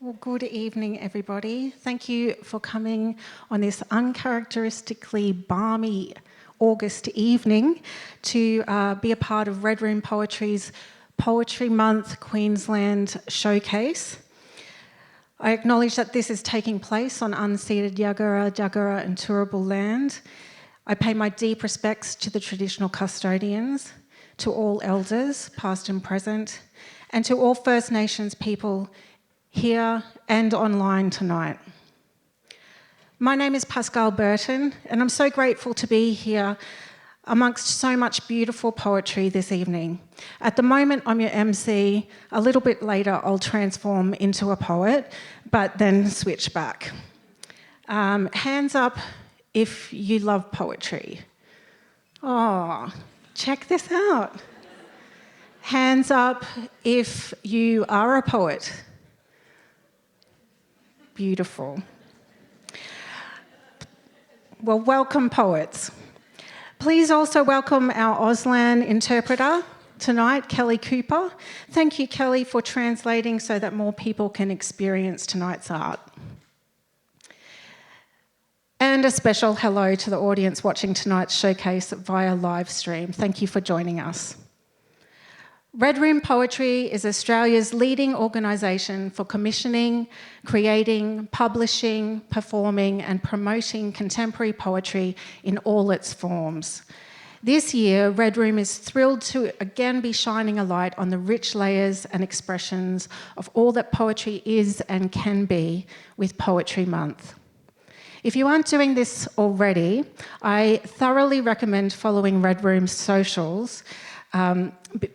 Well, good evening, everybody. Thank you for coming on this uncharacteristically balmy August evening to be a part of Red Room Poetry's Poetry Month Queensland showcase. I acknowledge that this is taking place on unceded Yagara, Jagara and Turrbal land. I pay my deep respects to the traditional custodians, to all elders, past and present, and to all First Nations people here and online tonight. My name is Pascalle Burton, and I'm so grateful to be here amongst so much beautiful poetry this evening. At the moment, I'm your MC. A little bit later, I'll transform into a poet, but then switch back. Hands up if you love poetry. Oh, check this out. Hands up if you are a poet. Beautiful. Well, welcome, poets. Please also welcome our Auslan interpreter tonight, Kelly Cooper. Thank you, Kelly, for translating so that more people can experience tonight's art. And a special hello to the audience watching tonight's showcase via live stream. Thank you for joining us. Red Room Poetry is Australia's leading organisation for commissioning, creating, publishing, performing and promoting contemporary poetry in all its forms. This year, Red Room is thrilled to again be shining a light on the rich layers and expressions of all that poetry is and can be with Poetry Month. If you aren't doing this already, I thoroughly recommend following Red Room's socials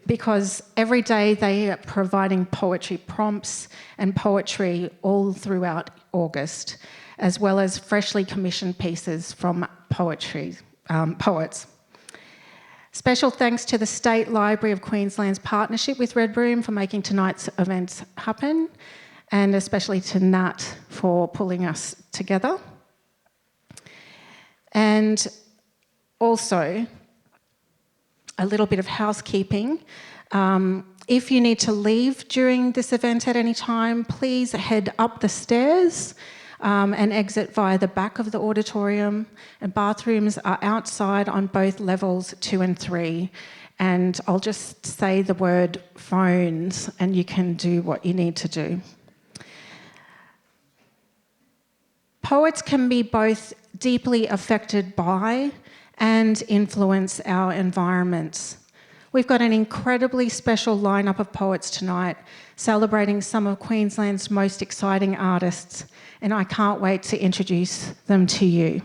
because every day they are providing poetry prompts and poetry all throughout August, as well as freshly commissioned pieces from poets. Special thanks to the State Library of Queensland's partnership with Red Room for making tonight's events happen, and especially to Nat for pulling us together. And also, a little bit of housekeeping. If you need to leave during this event at any time, please head up the stairs and exit via the back of the auditorium. And bathrooms are outside on both levels 2 and 3. And I'll just say the word phones and you can do what you need to do. Poets can be both deeply affected by and influence our environments. We've got an incredibly special lineup of poets tonight, celebrating some of Queensland's most exciting artists, and I can't wait to introduce them to you.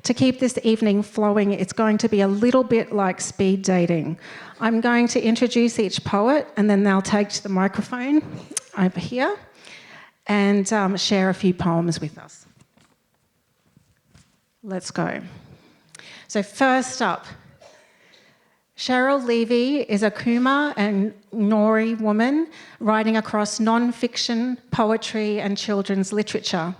To keep this evening flowing, it's going to be a little bit like speed dating. I'm going to introduce each poet, and then they'll take to the microphone over here and share a few poems with us. Let's go. So first up, Cheryl Leavy is a Kuma and Ngori woman writing across non-fiction, poetry and children's literature.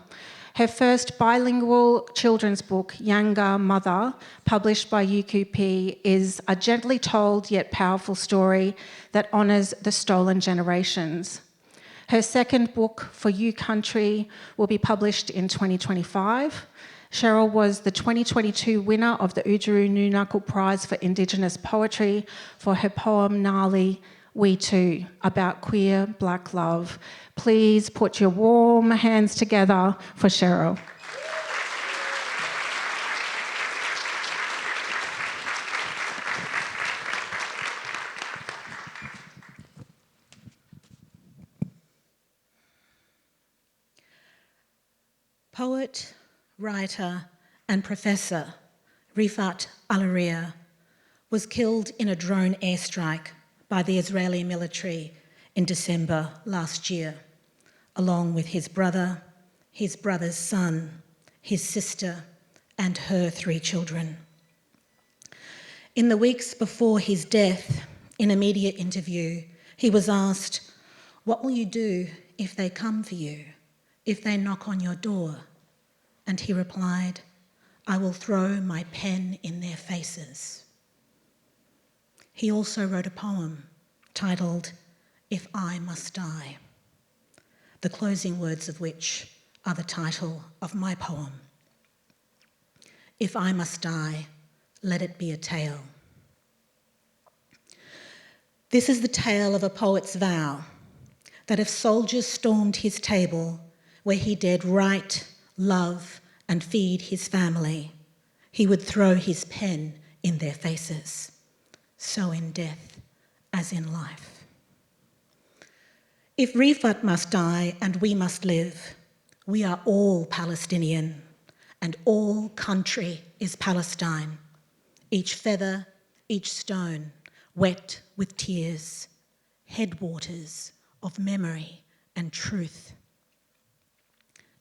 Her first bilingual children's book, Yanga Mother, published by UQP, is a gently told yet powerful story that honours the stolen generations. Her second book, For You Country, will be published in 2025. Cheryl was the 2022 winner of the Oodgeroo Noonuccal Prize for Indigenous Poetry for her poem Gnarly, We Too, about queer black love. Please put your warm hands together for Cheryl. Poet, writer and professor Rifat Alaria was killed in a drone airstrike by the Israeli military in December last year, along with his brother, his brother's son, his sister and her 3 children. In the weeks before his death, in a media interview, he was asked, "What will you do if they come for you, if they knock on your door?" And he replied, "I will throw my pen in their faces." He also wrote a poem titled, If I Must Die. The the closing words of which are the title of my poem. If I must die, let it be a tale. This is the tale of a poet's vow, that if soldiers stormed his table, where he dared write, love, and feed his family, he would throw his pen in their faces, so in death as in life. If Rifat must die and we must live, we are all Palestinian, and all country is Palestine. Each feather, each stone, wet with tears, headwaters of memory and truth.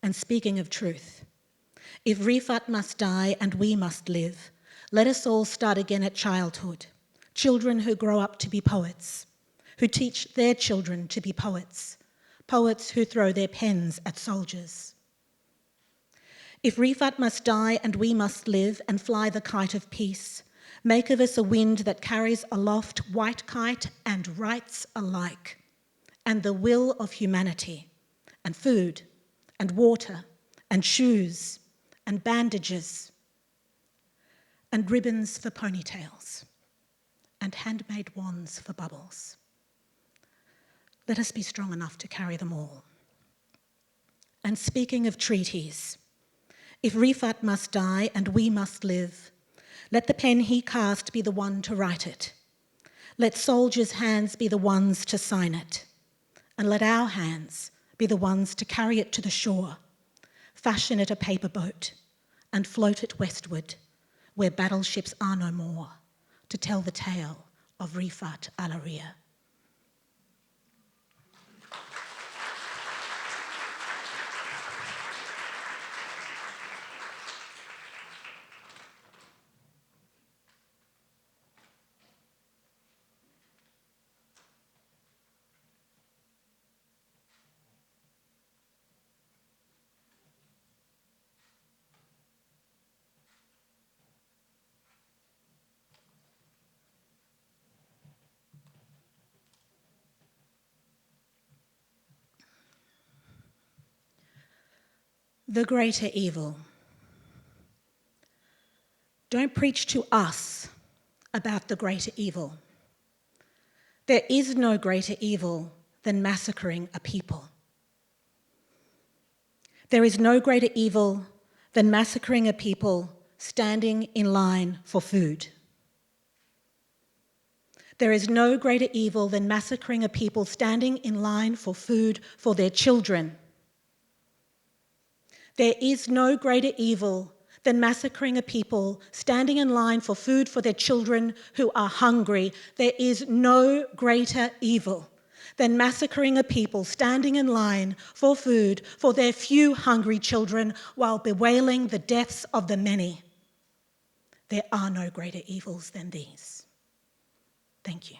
And speaking of truth, if Rifat must die and we must live, let us all start again at childhood. Children who grow up to be poets, who teach their children to be poets, poets who throw their pens at soldiers. If Rifat must die and we must live and fly the kite of peace, make of us a wind that carries aloft white kite and rights alike, and the will of humanity, and food, and water, and shoes, and bandages, and ribbons for ponytails, and handmade wands for bubbles. Let us be strong enough to carry them all. And speaking of treaties, if Rifat must die and we must live, let the pen he cast be the one to write it. Let soldiers' hands be the ones to sign it. And let our hands be the ones to carry it to the shore, fashion it a paper boat, and float it westward, where battleships are no more, to tell the tale of Rifat Alaria. The greater evil. Don't preach to us about the greater evil. There is no greater evil than massacring a people. There is no greater evil than massacring a people standing in line for food. There is no greater evil than massacring a people standing in line for food for their children. There is no greater evil than massacring a people standing in line for food for their children who are hungry. There is no greater evil than massacring a people standing in line for food for their few hungry children while bewailing the deaths of the many. There are no greater evils than these. Thank you.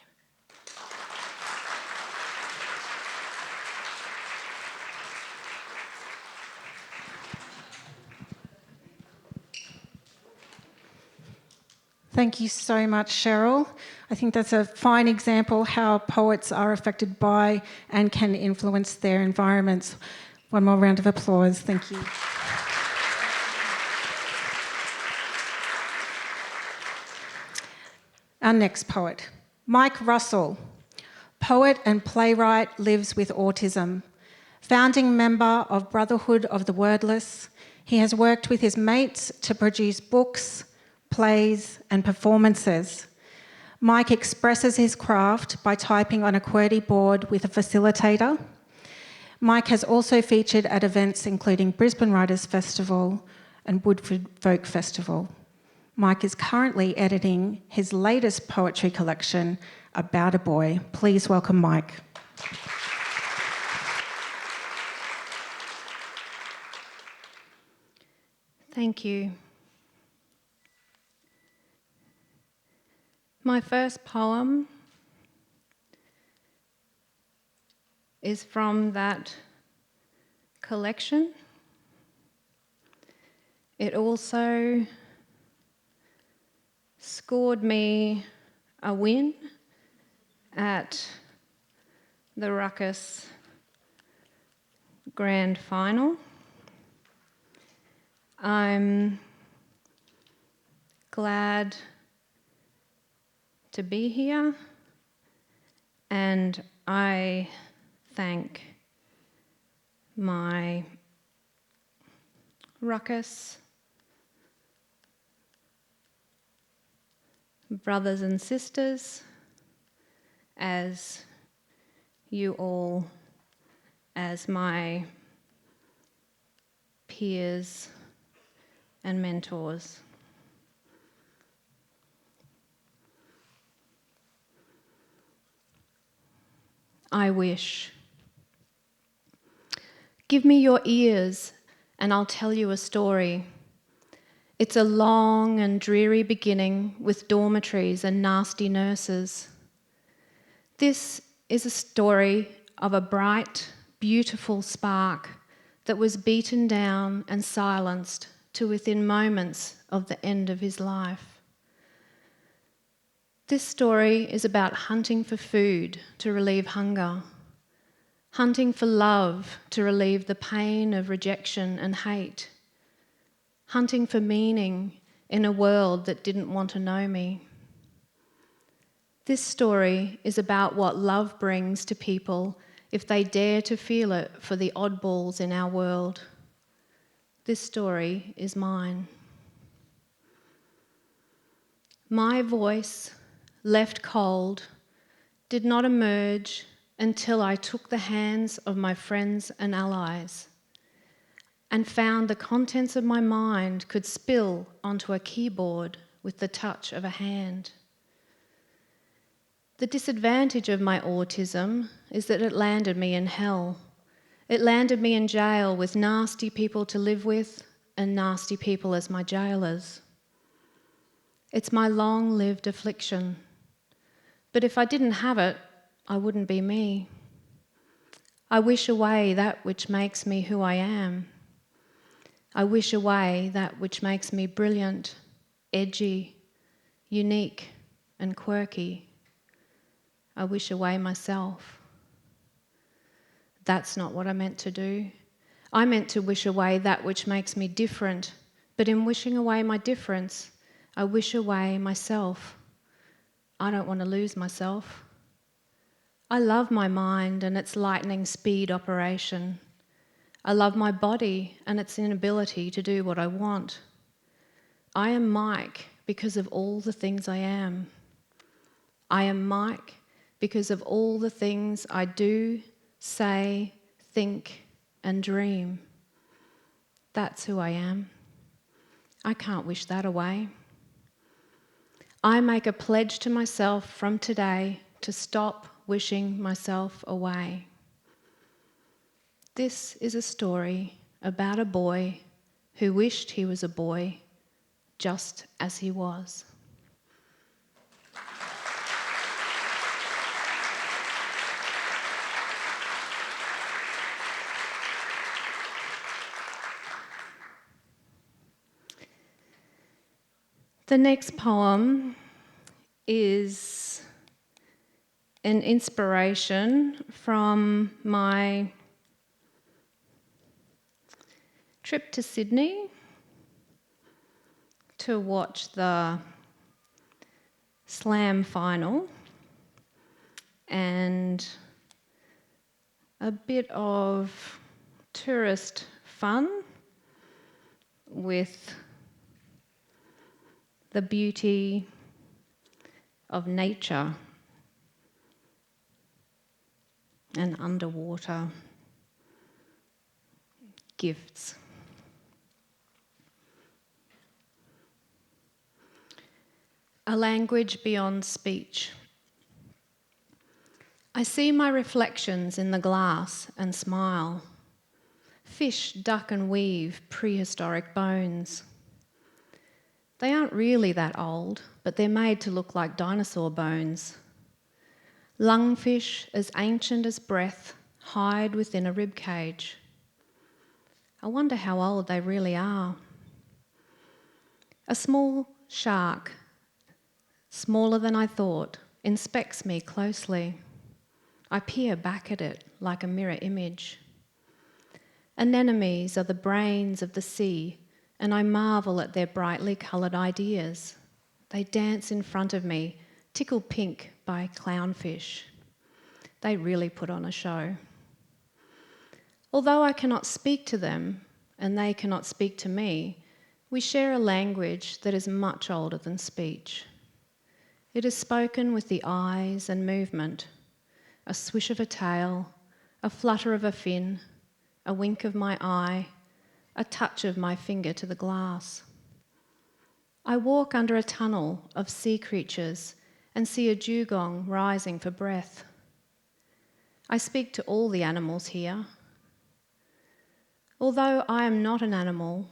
Thank you so much, Cheryl. I think that's a fine example how poets are affected by and can influence their environments. One more round of applause. Thank you. Our next poet, Mike Russell. Poet and playwright, lives with autism. Founding member of Brotherhood of the Wordless, he has worked with his mates to produce books, plays and performances. Mike expresses his craft by typing on a QWERTY board with a facilitator. Mike has also featured at events including Brisbane Writers Festival and Woodford Folk Festival. Mike is currently editing his latest poetry collection, About a Boy. Please welcome Mike. Thank you. My first poem is from that collection. It also scored me a win at the Ruckus grand final. I'm glad to be here, and I thank my ruckus brothers and sisters, as you all, as my peers and mentors. I wish. Give me your ears and I'll tell you a story. It's a long and dreary beginning with dormitories and nasty nurses. This is a story of a bright, beautiful spark that was beaten down and silenced to within moments of the end of his life. This story is about hunting for food to relieve hunger, hunting for love to relieve the pain of rejection and hate, hunting for meaning in a world that didn't want to know me. This story is about what love brings to people if they dare to feel it for the oddballs in our world. This story is mine. My voice, left cold, did not emerge until I took the hands of my friends and allies and found the contents of my mind could spill onto a keyboard with the touch of a hand. The disadvantage of my autism is that it landed me in hell. It landed me in jail with nasty people to live with and nasty people as my jailers. It's my long-lived affliction. But if I didn't have it, I wouldn't be me. I wish away that which makes me who I am. I wish away that which makes me brilliant, edgy, unique, and quirky. I wish away myself. That's not what I meant to do. I meant to wish away that which makes me different, but in wishing away my difference, I wish away myself. I don't want to lose myself. I love my mind and its lightning speed operation. I love my body and its inability to do what I want. I am Mike because of all the things I am. I am Mike because of all the things I do, say, think, and dream. That's who I am. I can't wish that away. I make a pledge to myself from today to stop wishing myself away. This is a story about a boy who wished he was a boy just as he was. The next poem is an inspiration from my trip to Sydney to watch the slam final and a bit of tourist fun with the beauty of nature and underwater gifts. A language beyond speech. I see my reflections in the glass and smile. Fish duck and weave prehistoric bones. They aren't really that old, but they're made to look like dinosaur bones. Lungfish as ancient as breath hide within a rib cage. I wonder how old they really are. A small shark, smaller than I thought, inspects me closely. I peer back at it like a mirror image. Anemones are the brains of the sea, and I marvel at their brightly coloured ideas. They dance in front of me, tickled pink by clownfish. They really put on a show. Although I cannot speak to them, and they cannot speak to me, we share a language that is much older than speech. It is spoken with the eyes and movement, a swish of a tail, a flutter of a fin, a wink of my eye, a touch of my finger to the glass. I walk under a tunnel of sea creatures and see a dugong rising for breath. I speak to all the animals here. Although I am not an animal,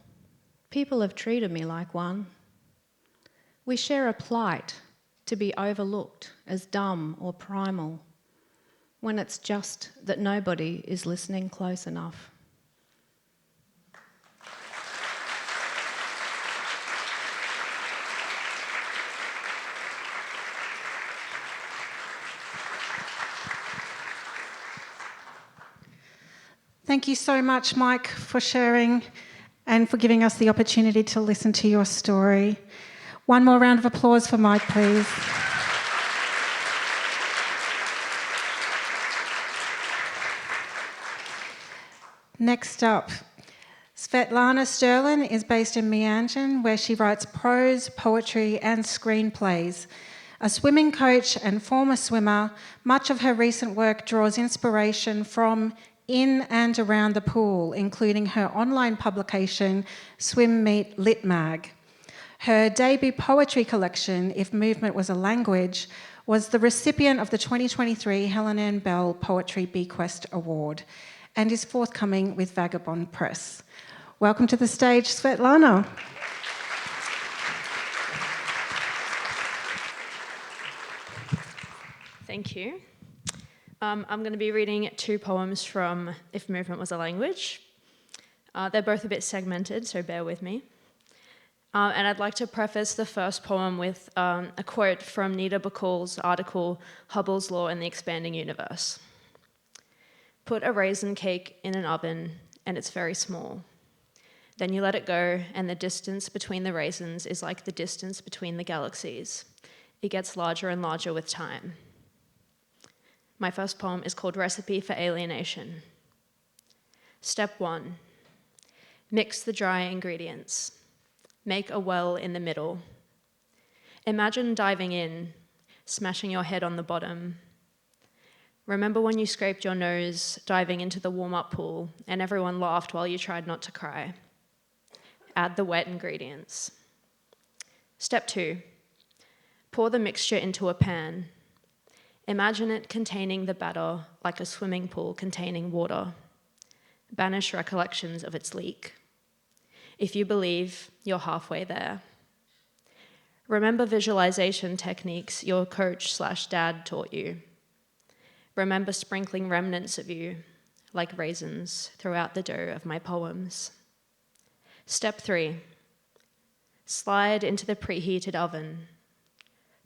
people have treated me like one. We share a plight to be overlooked as dumb or primal, when it's just that nobody is listening close enough. Thank you so much, Mike, for sharing and for giving us the opportunity to listen to your story. One more round of applause for Mike, please. Next up, Svetlana Sterlin is based in Meanjin, where she writes prose, poetry and screenplays. A swimming coach and former swimmer, much of her recent work draws inspiration from in and around the pool, including her online publication, Swim Meet Lit Mag. Her debut poetry collection, If Movement Was a Language, was the recipient of the 2023 Helen Ann Bell Poetry Bequest Award and is forthcoming with Vagabond Press. Welcome to the stage, Svetlana. Thank you. I'm going to be reading two poems from If Movement Was a Language. They're both a bit segmented, so bear with me. And I'd like to preface the first poem with a quote from Nita Bacall's article, Hubble's Law in the Expanding Universe. Put a raisin cake in an oven, and it's very small. Then you let it go, and the distance between the raisins is like the distance between the galaxies. It gets larger and larger with time. My first poem is called Recipe for Alienation. Step 1. Mix the dry ingredients. Make a well in the middle. Imagine diving in, smashing your head on the bottom. Remember when you scraped your nose diving into the warm-up pool and everyone laughed while you tried not to cry? Add the wet ingredients. Step 2. Pour the mixture into a pan. Imagine it containing the batter like a swimming pool containing water. Banish recollections of its leak. If you believe, you're halfway there. Remember visualization techniques your coach/dad taught you. Remember sprinkling remnants of you, like raisins, throughout the dough of my poems. Step 3. Slide into the preheated oven.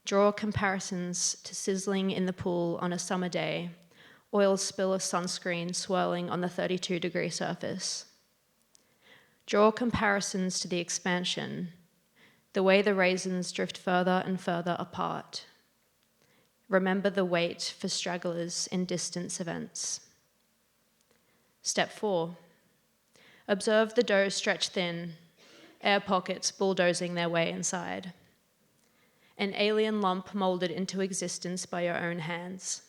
Draw comparisons to sizzling in the pool on a summer day, oil spill of sunscreen swirling on the 32-degree surface. Draw comparisons to the expansion, the way the raisins drift further and further apart. Remember the wait for stragglers in distance events. Step 4. Observe the dough stretch thin, air pockets bulldozing their way inside. An alien lump molded into existence by your own hands.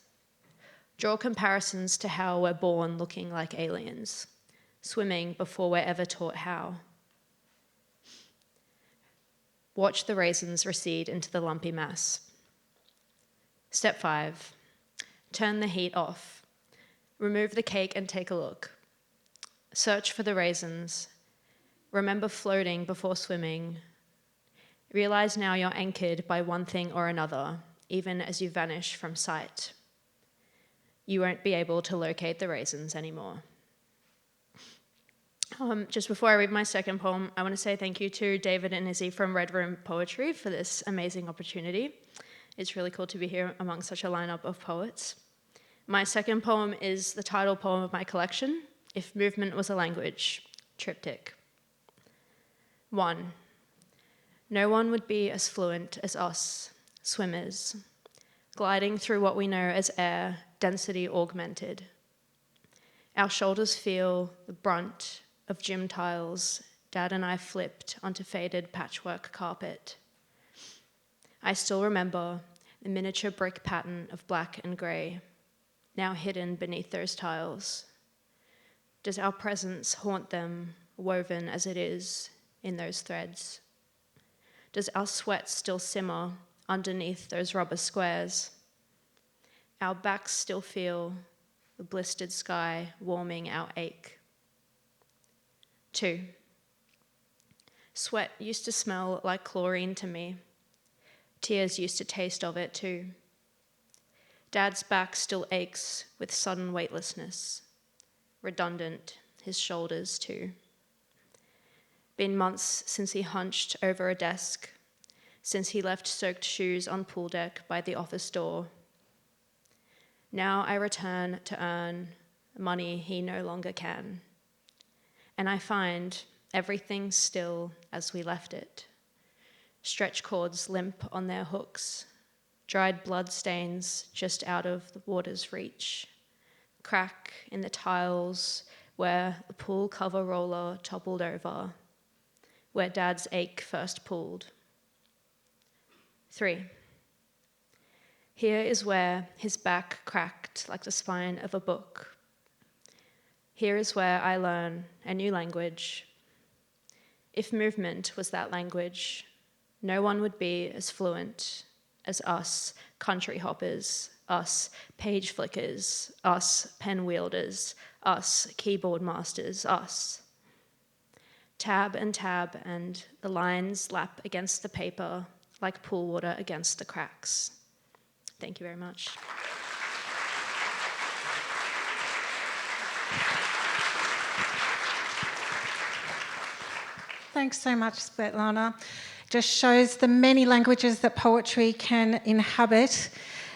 Draw comparisons to how we're born looking like aliens, swimming before we're ever taught how. Watch the raisins recede into the lumpy mass. Step 5. Turn the heat off. Remove the cake and take a look. Search for the raisins. Remember floating before swimming. Realize now you're anchored by one thing or another, even as you vanish from sight. You won't be able to locate the raisins anymore. Just before I read my second poem, I want to say thank you to David and Izzy from Red Room Poetry for this amazing opportunity. It's really cool to be here among such a lineup of poets. My second poem is the title poem of my collection. If Movement Was a Language, triptych. 1. No one would be as fluent as us, swimmers, gliding through what we know as air, density augmented. Our shoulders feel the brunt of gym tiles Dad and I flipped onto faded patchwork carpet. I still remember the miniature brick pattern of black and grey, now hidden beneath those tiles. Does our presence haunt them, woven as it is in those threads? Does our sweat still simmer underneath those rubber squares? Our backs still feel the blistered sky warming our ache. 2. Sweat used to smell like chlorine to me. Tears used to taste of it too. Dad's back still aches with sudden weightlessness. Redundant, his shoulders too. Been months since he hunched over a desk, since he left soaked shoes on pool deck by the office door. Now I return to earn money he no longer can. And I find everything still as we left it. Stretch cords limp on their hooks, dried blood stains just out of the water's reach, crack in the tiles where the pool cover roller toppled over, where Dad's ache first pulled. 3. Here is where his back cracked like the spine of a book. Here is where I learn a new language. If movement was that language, no one would be as fluent as us country hoppers, us page flickers, us pen wielders, us keyboard masters, us. Tab and the lines lap against the paper like pool water against the cracks. Thank you very much. Thanks so much, Svetlana. Just shows the many languages that poetry can inhabit.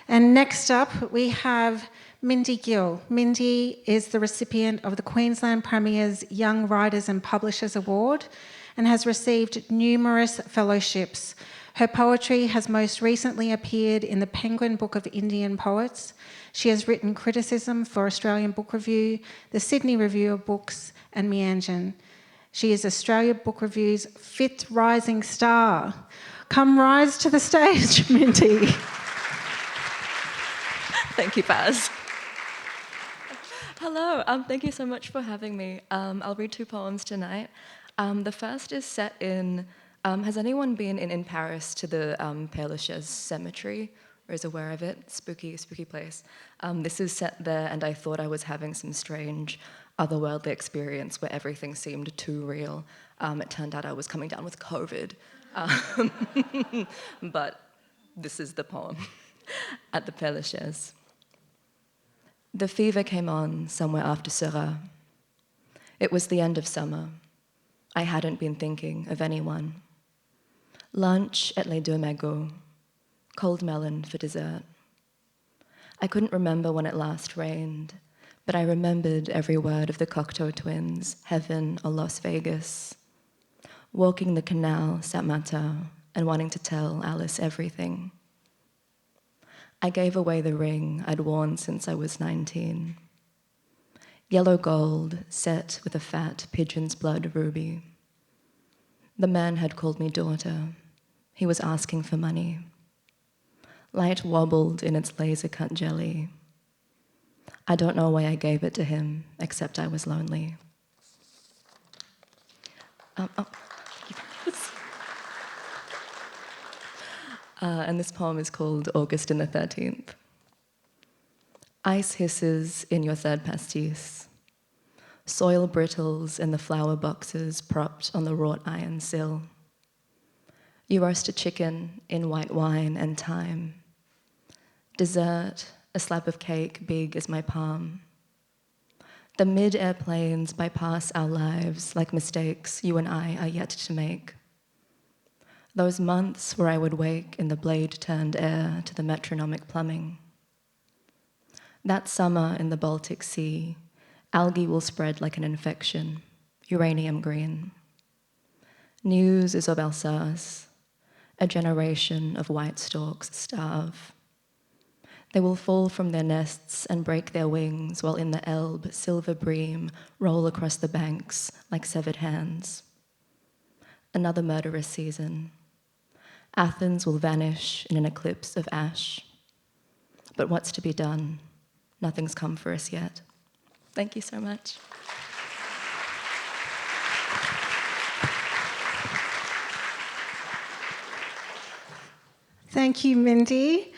And next up, we have Mindy Gill. Mindy is the recipient of the Queensland Premier's Young Writers and Publishers Award and has received numerous fellowships. Her poetry has most recently appeared in the Penguin Book of Indian Poets. She has written criticism for Australian Book Review, the Sydney Review of Books, and Meanjin. She is Australia Book Review's 5th rising star. Come rise to the stage, Mindy. Thank you, Paz. Hello, thank you so much for having me. I'll read 2 poems tonight. The first is set in, has anyone been in Paris to the Père Lachaise cemetery, or is aware of it? Spooky place. This is set there, and I thought I was having some strange otherworldly experience where everything seemed too real. It turned out I was coming down with COVID. But this is the poem at the Père Lachaise. The fever came on somewhere after Syrah. It was the end of summer. I hadn't been thinking of anyone. Lunch at Les Deux Magots, cold melon for dessert. I couldn't remember when it last rained, but I remembered every word of the Cocteau Twins, Heaven or Las Vegas. Walking the canal Saint-Martin and wanting to tell Alice everything. I gave away the ring I'd worn since I was 19. Yellow gold set with a fat pigeon's blood ruby. The man had called me daughter. He was asking for money. Light wobbled in its laser-cut jelly. I don't know why I gave it to him, except I was lonely. And this poem is called August and the 13th. Ice hisses in your third pastis. Soil brittles in the flower boxes propped on the wrought iron sill. You roast a chicken in white wine and thyme. Dessert, a slab of cake big as my palm. The mid-air planes bypass our lives like mistakes you and I are yet to make. Those months where I would wake in the blade-turned air to the metronomic plumbing. That summer in the Baltic Sea, Algae will spread like an infection, uranium green. News is of Alsace. A generation of white storks starve. They will fall from their nests and break their wings while in the Elbe silver bream roll across the banks like severed hands. Another murderous season. Athens will vanish in an eclipse of ash. But what's to be done? Nothing's come for us yet. Thank you so much. Thank you, Mindy.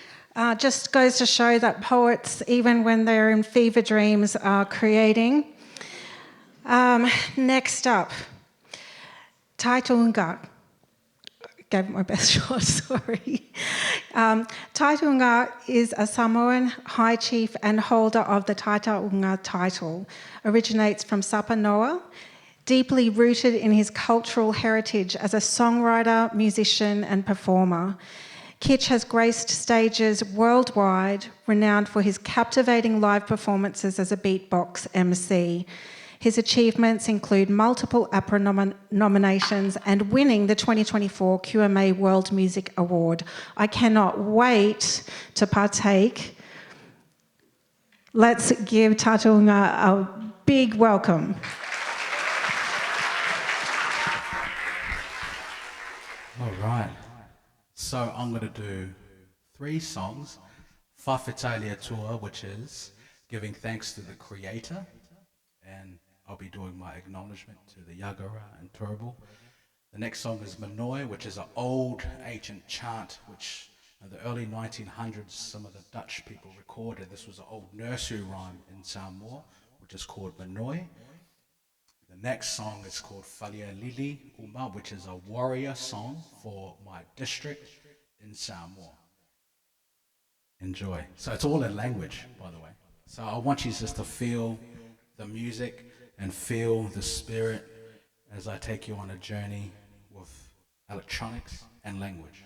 Just goes to show that poets, even when they're in fever dreams, are creating. Next up, Taitu'uga. Gave it my best shot, sorry. Taitu'uga is a Samoan high chief and holder of the Taitu'uga title. Originates from Sapanoa, deeply rooted in his cultural heritage as a songwriter, musician and performer. Kitch has graced stages worldwide, renowned for his captivating live performances as a beatbox MC. His achievements include multiple APRA nominations and winning the 2024 QMA World Music Award. I cannot wait to partake. Let's give Taitu'uga a big welcome. All right. So I'm going to do 3 songs. Whawhetalia Tour, which is giving thanks to the Creator, and I'll be doing my acknowledgement to the Yagara and Turrbal. The next song is Manoi, which is an old ancient chant which in the early 1900s some of the Dutch people recorded. This was an old nursery rhyme in Samoa, which is called Manoi. The next song is called Falialili Uma, which is a warrior song for my district in Samoa. Enjoy. So it's all in language, by the way. So I want you just to feel the music and feel the spirit as I take you on a journey with electronics and language.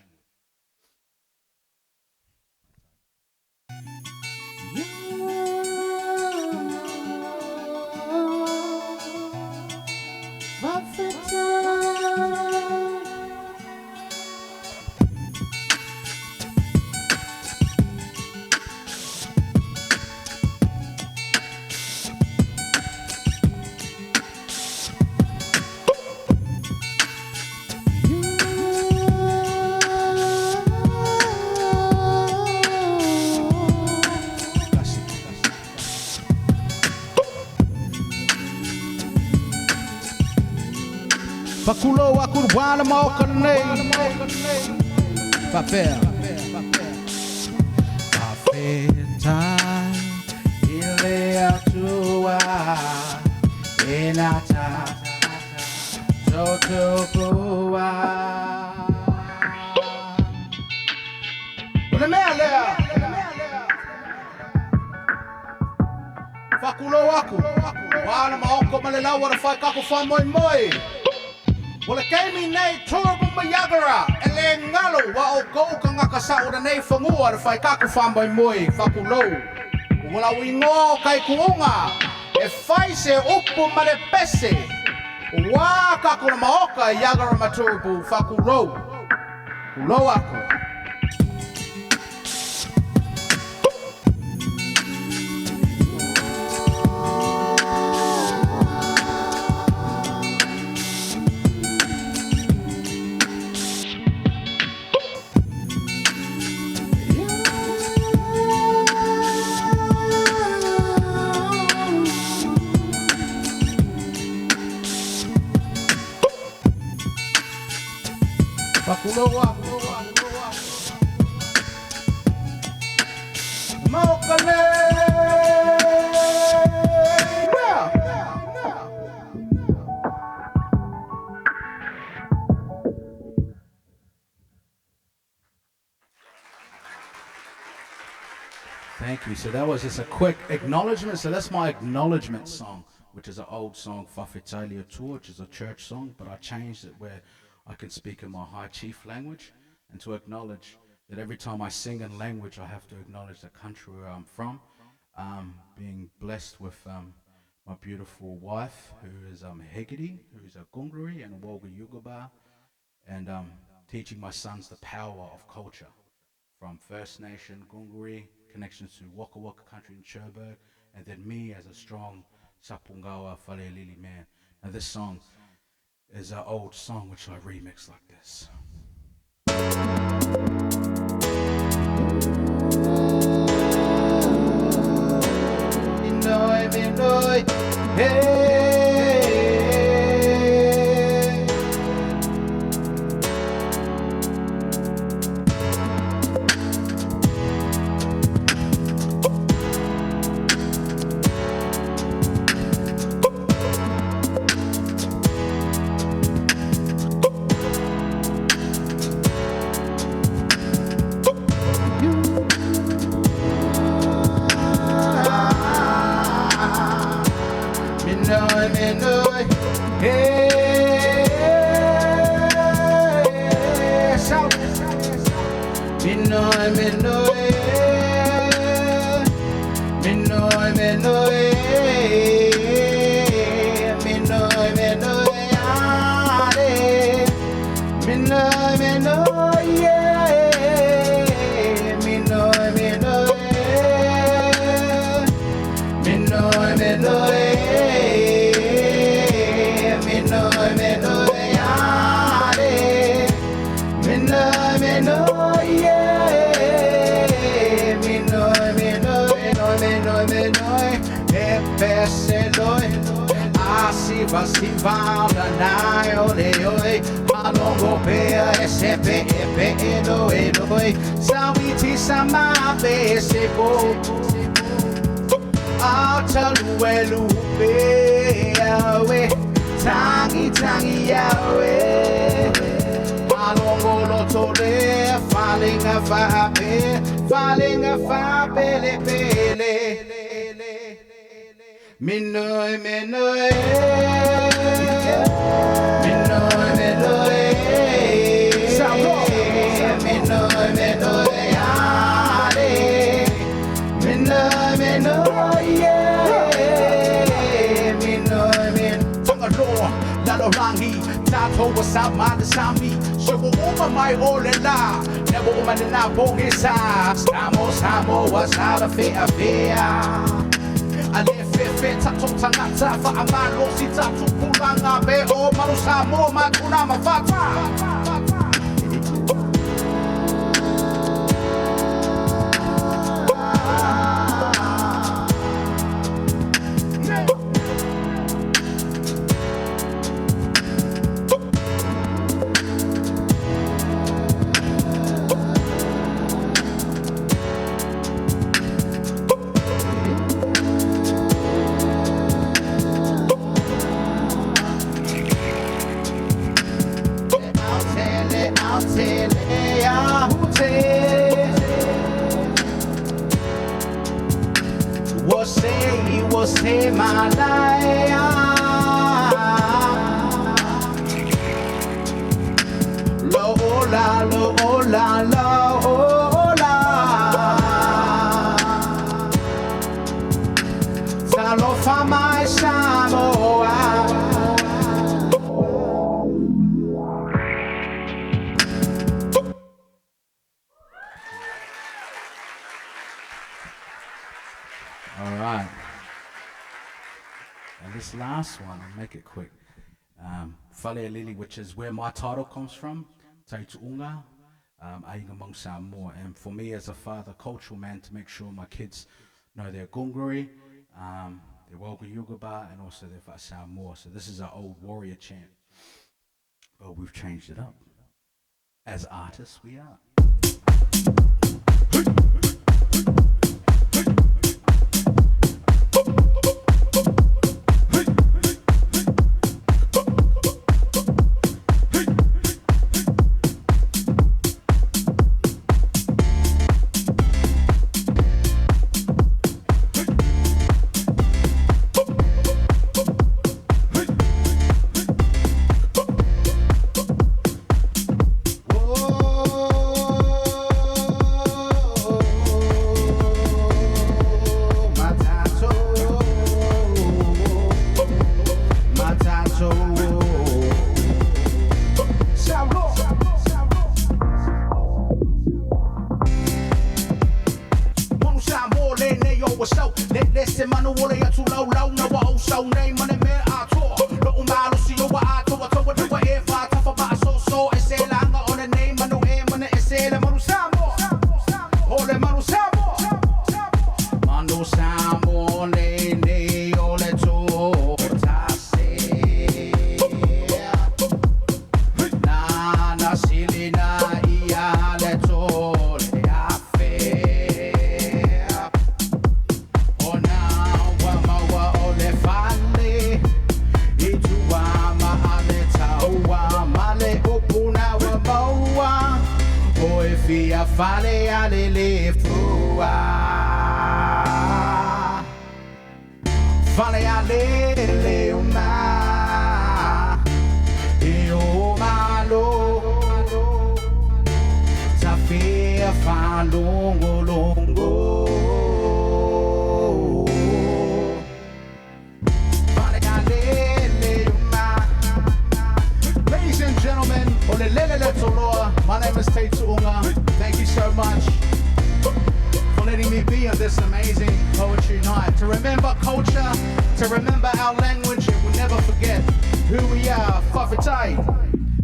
Fakulo akurwana maokanei papel afeta ile atua enata totopua unamelea fakulo wana maoko malela wana faikaku famoi moi. Well, it came in nay turbo mayagara, and then ngalo wa o go kanga sa o nei fangua the fai kaku famboy moi fakulo. Wala wingo kai kuunga e fai se upu male pese wa kaku na maoka yagara maturbo fakulo. Kulo aku. Fakuloa, Mokale. Thank you. So that was just a quick acknowledgement. So that's my acknowledgement song, which is an old song, Whawhetalia Tour, which is a church song, but I changed it where I can speak in my high chief language, and to acknowledge that every time I sing in language, I have to acknowledge the country where I'm from, being blessed with my beautiful wife, who is Hegedi, who's a Gungri and a Wolga Yugaba, and teaching my sons the power of culture, from First Nation Gungri, connections to Waka Waka country in Cherbourg, and then me as a strong Sapungawa Falelili man. Now this song is an old song which I remix like this. Hey. Make it quick. Whale Lili, which is where my title comes from, Taitu'uga, Ainga Mong Samoa. And for me as a father, cultural man, to make sure my kids know their Gungri, their Wolga Yugaba, and also their Samoa. So this is our old warrior chant. Well, we've changed it up. As artists, we are. Oh Ole atu lau lau na wa o sau nei mane me a toa. Lo umalo si o wa a toa toa toa e fa tafa ba so e se langa ona nei manu e mane e se le manu samo. Ole manu samo. Manu samo nei nei ole to tase. Na sili na ia le to le afe. Ona wa maua ole fale. Ituama ale taua male opuna wa maua. Oe fia fale ale le fua. Fale ale le uma. E o malo. Ta fia fa longo longo. Fale ale le uma. Ladies and gentlemen, my name is Taitu'uga. Thank you so much for letting me be on this amazing poetry night. To remember culture, to remember our language, and we'll never forget who we are. Whawhetai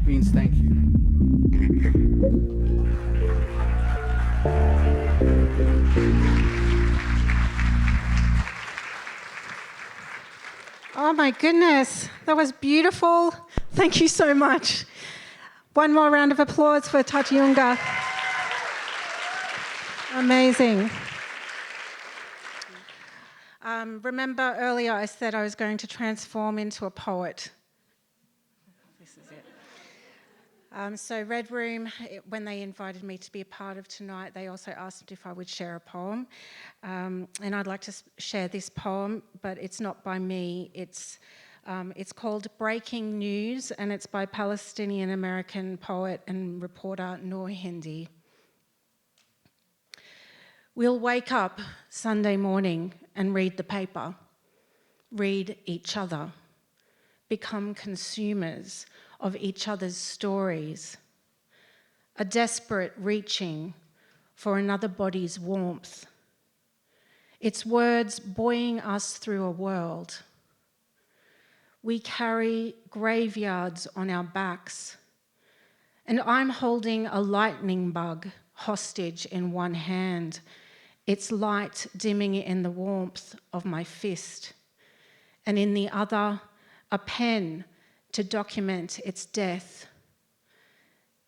means thank you. Oh my goodness, that was beautiful. Thank you so much. One more round of applause for Taitu'uga. Amazing. Remember earlier I said I was going to transform into a poet. This is it. So Red Room, when they invited me to be a part of tonight, they also asked if I would share a poem. And I'd like to share this poem, but it's not by me. It's called Breaking News, and it's by Palestinian-American poet and reporter Noor Hindi. We'll wake up Sunday morning and read the paper, read each other, become consumers of each other's stories, a desperate reaching for another body's warmth. It's words buoying us through a world. We carry graveyards on our backs, and I'm holding a lightning bug hostage in one hand, its light dimming in the warmth of my fist, and in the other, a pen to document its death.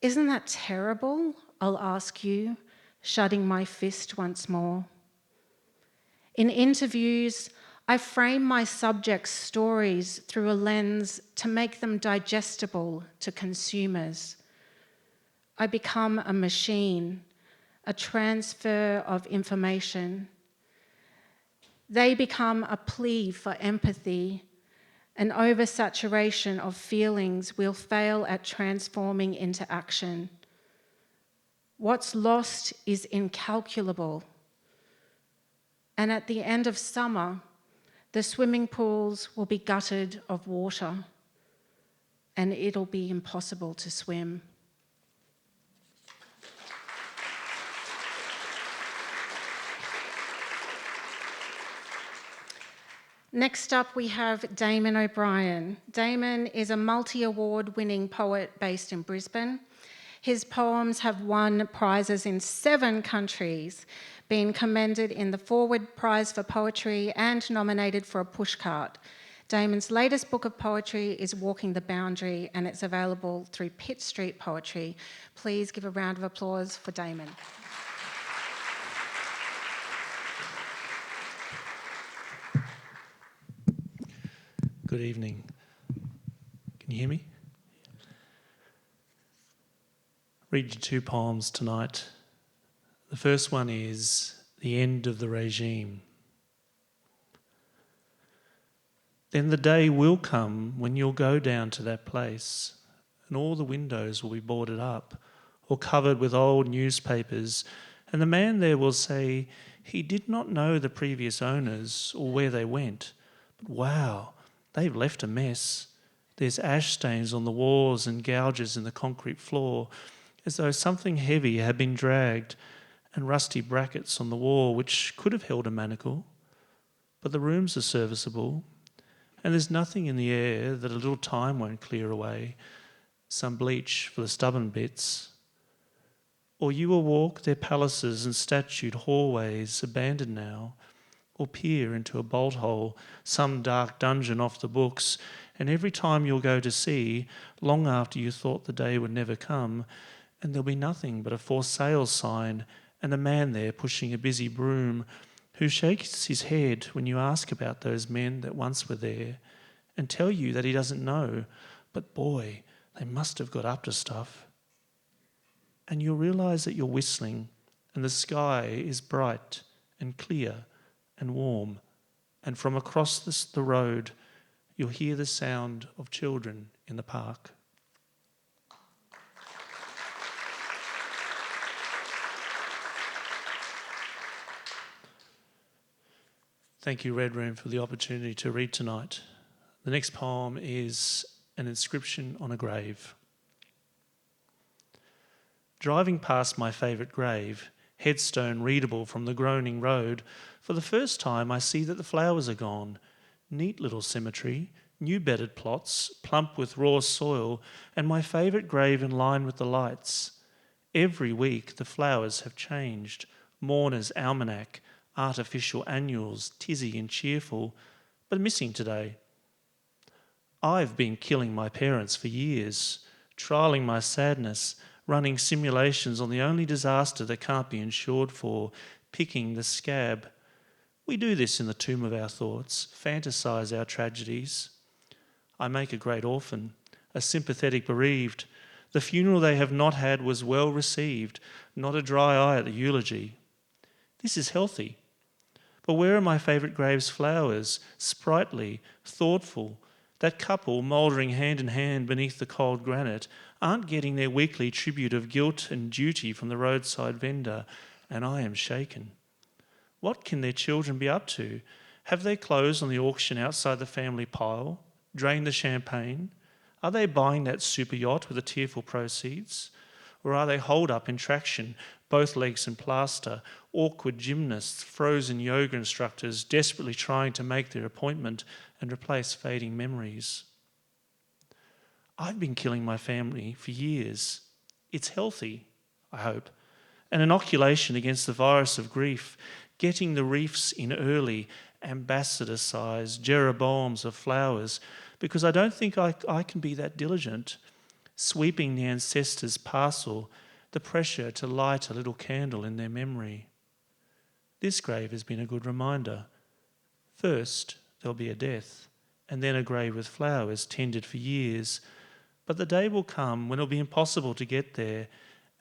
Isn't that terrible? I'll ask you, shutting my fist once more. In interviews, I frame my subjects' stories through a lens to make them digestible to consumers. I become a machine, a transfer of information. They become a plea for empathy, an oversaturation of feelings we'll fail at transforming into action. What's lost is incalculable. And at the end of summer, the swimming pools will be gutted of water, and it'll be impossible to swim. Next up, we have Damen O'Brien. Damen is a multi-award-winning poet based in Brisbane. His poems have won prizes in 7 countries, been commended in the Forward Prize for Poetry and nominated for a pushcart. Damen's latest book of poetry is Walking the Boundary, and it's available through Pitt Street Poetry. Please give a round of applause for Damen. Good evening. Can you hear me? Read you 2 poems tonight. The first one is The End of the Regime. Then the day will come when you'll go down to that place and all the windows will be boarded up or covered with old newspapers, and the man there will say he did not know the previous owners or where they went, but wow, they've left a mess. There's ash stains on the walls and gouges in the concrete floor, as though something heavy had been dragged, and rusty brackets on the wall which could have held a manacle. but the rooms are serviceable, and there's nothing in the air that a little time won't clear away, some bleach for the stubborn bits. Or you will walk their palaces and statued hallways abandoned now, or peer into a bolt hole, some dark dungeon off the books, and every time you'll go to see, long after you thought the day would never come, and there'll be nothing but a for sale sign and a man there pushing a busy broom who shakes his head when you ask about those men that once were there and tell you that he doesn't know, but boy, they must have got up to stuff. And you'll realise that you're whistling and the sky is bright and clear and warm, and from across the road you'll hear the sound of children in the park. Thank you, Red Room, for the opportunity to read tonight. The next poem is an inscription on a grave. Driving past my favourite grave, headstone readable from the groaning road, for the first time I see that the flowers are gone. Neat little cemetery, new bedded plots, plump with raw soil, and my favourite grave in line with the lights. Every week the flowers have changed. Mourner's almanac, artificial annuals, tizzy and cheerful, but missing today. I've been killing my parents for years, trialling my sadness, running simulations on the only disaster that can't be insured for, picking the scab. We do this in the tomb of our thoughts, fantasise our tragedies. I make a great orphan, a sympathetic bereaved. The funeral they have not had was well received, not a dry eye at the eulogy. This is healthy. But where are my favourite grave's flowers, sprightly, thoughtful? That couple, mouldering hand in hand beneath the cold granite, aren't getting their weekly tribute of guilt and duty from the roadside vendor, and I am shaken. What can their children be up to? Have they closed on the auction outside the family pile? Drained the champagne? Are they buying that super yacht with the tearful proceeds? Or are they holed up in traction, both legs in plaster, awkward gymnasts, frozen yoga instructors desperately trying to make their appointment and replace fading memories? I've been killing my family for years. It's healthy, I hope. An inoculation against the virus of grief, getting the wreaths in early, ambassador-sized Jeroboams of flowers, because I don't think I can be that diligent, sweeping the ancestors' parcel, the pressure to light a little candle in their memory. This grave has been a good reminder. First, there'll be a death, and then a grave with flowers tended for years. But the day will come when it'll be impossible to get there,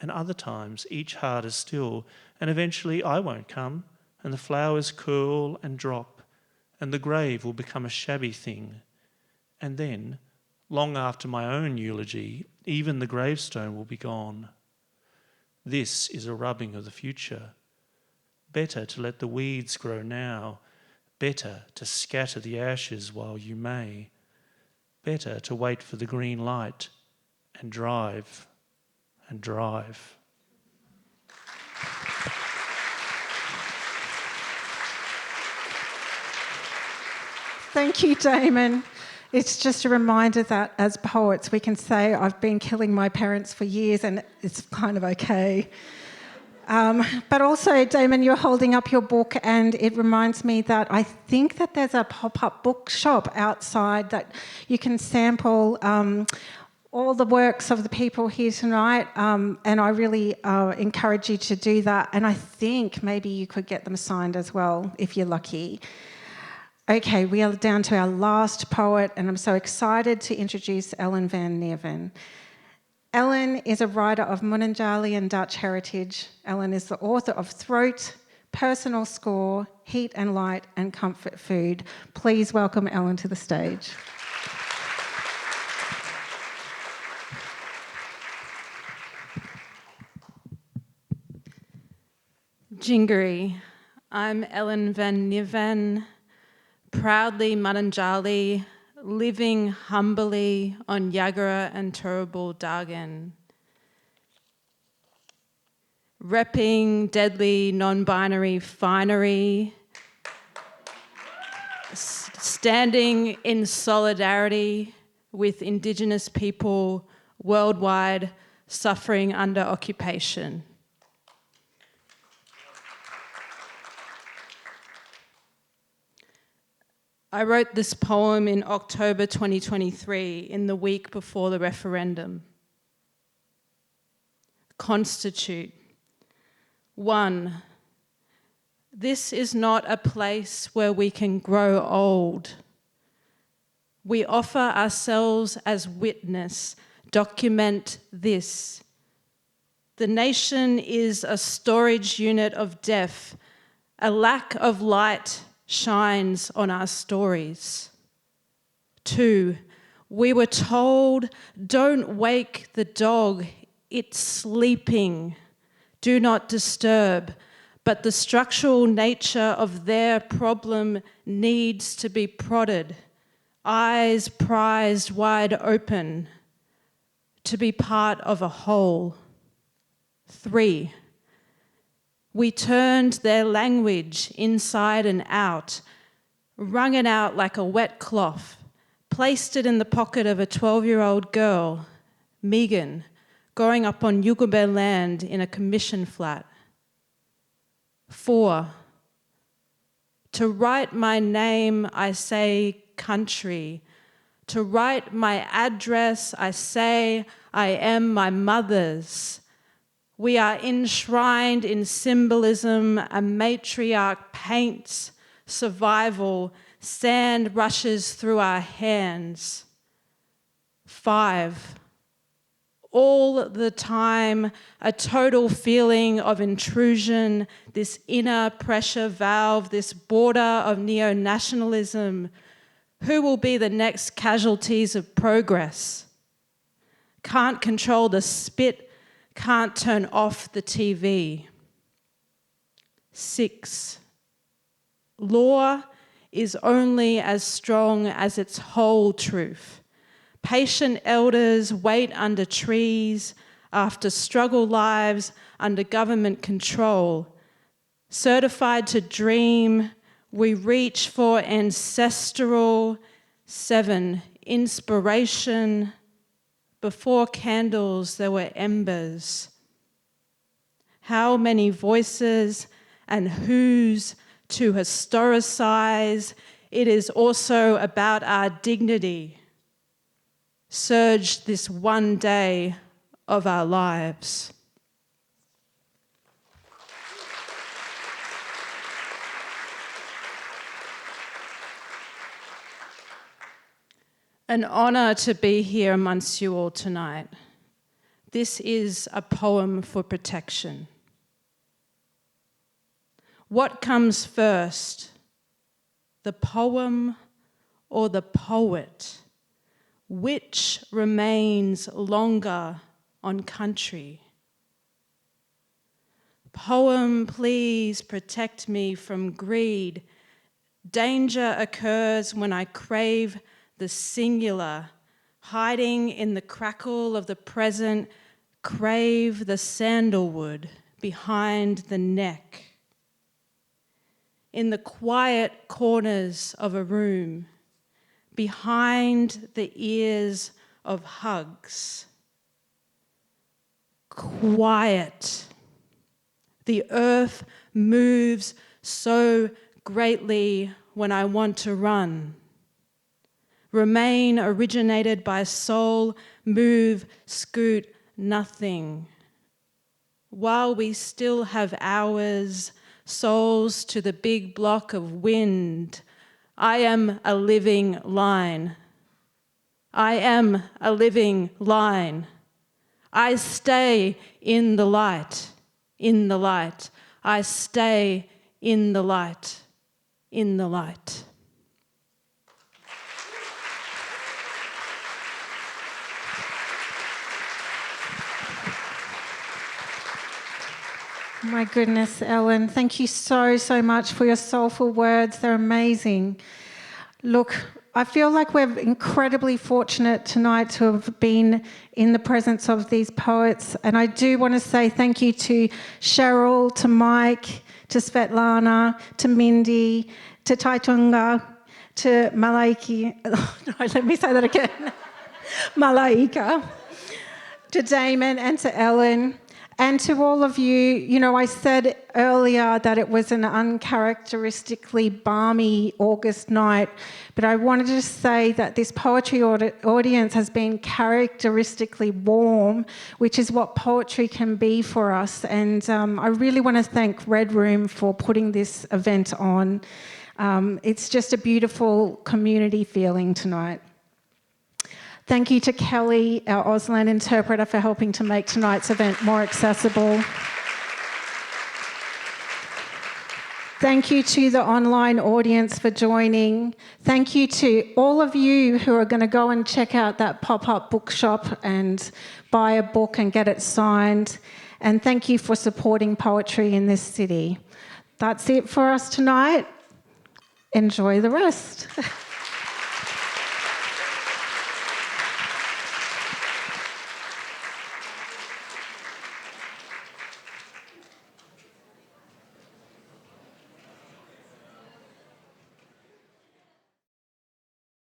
and other times each heart is still, and eventually I won't come, and the flowers curl and drop, and the grave will become a shabby thing. And then, long after my own eulogy, even the gravestone will be gone. This is a rubbing of the future. Better to let the weeds grow now. Better to scatter the ashes while you may. Better to wait for the green light and drive and drive. Thank you, Damon. It's just a reminder that as poets we can say, I've been killing my parents for years and it's kind of okay. But also, Damon, you're holding up your book and it reminds me that I think that there's a pop-up bookshop outside that you can sample all the works of the people here tonight, and I really encourage you to do that. And I think maybe you could get them signed as well if you're lucky. Okay, we are down to our last poet, and I'm so excited to introduce Ellen van Neerven. Ellen is a writer of Munanjali and Dutch heritage. Ellen is the author of Throat, Personal Score, Heat and Light, and Comfort Food. Please welcome Ellen to the stage. Jingari. I'm Ellen van Neerven, proudly Munanjali, living humbly on Yagara and Turrbal Dargan. Repping deadly non-binary finery. standing in solidarity with Indigenous people worldwide suffering under occupation. I wrote this poem in October 2023, in the week before the referendum. Constitute. 1. This is not a place where we can grow old. We offer ourselves as witness. Document this. The nation is a storage unit of death. A lack of light shines on our stories. 2. We were told, don't wake the dog, it's sleeping. Do not disturb. But the structural nature of their problem needs to be prodded, eyes prized wide open, to be part of a whole. 3. We turned their language inside and out, wrung it out like a wet cloth, placed it in the pocket of a 12-year-old girl, Megan, growing up on Yugambeh land in a commission flat. 4. To write my name, I say country. To write my address, I say I am my mother's. We are enshrined in symbolism, a matriarch paints survival, sand rushes through our hands. 5. All the time, a total feeling of intrusion, this inner pressure valve, this border of neo-nationalism. Who will be the next casualties of progress? Can't control the spit, can't turn off the TV. 6. Law is only as strong as its whole truth. Patient elders wait under trees, after struggle lives under government control. Certified to dream, we reach for ancestral. 7. Inspiration. Before candles, there were embers. How many voices and whos to historicize. It is also about our dignity. Surged this one day of our lives. An honour to be here amongst you all tonight. This is a poem for protection. What comes first, the poem or the poet? Which remains longer on country? Poem, please protect me from greed. Danger occurs when I crave the singular, hiding in the crackle of the present, crave the sandalwood behind the neck. In the quiet corners of a room, behind the ears of hugs. Quiet. The earth moves so greatly when I want to run. Remain originated by soul, move, scoot, nothing. While we still have hours, souls to the big block of wind, I am a living line. I am a living line. I stay in the light, in the light. I stay in the light, in the light. My goodness, Ellen, thank you so much for your soulful words. They're amazing. Look, I feel like we're incredibly fortunate tonight to have been in the presence of these poets. And I do want to say thank you to Cheryl, to Mike, to Svetlana, to Mindy, to Taitu'uga, to Meleika, to Damen and to Ellen, and to all of you. You know, I said earlier that it was an uncharacteristically balmy August night, but I wanted to say that this poetry audience has been characteristically warm, which is what poetry can be for us. And I really want to thank Red Room for putting this event on. It's just a beautiful community feeling tonight. Thank you to Kelly, our Auslan interpreter, for helping to make tonight's event more accessible. Thank you to the online audience for joining. Thank you to all of you who are going to go and check out that pop-up bookshop and buy a book and get it signed. And thank you for supporting poetry in this city. That's it for us tonight. Enjoy the rest.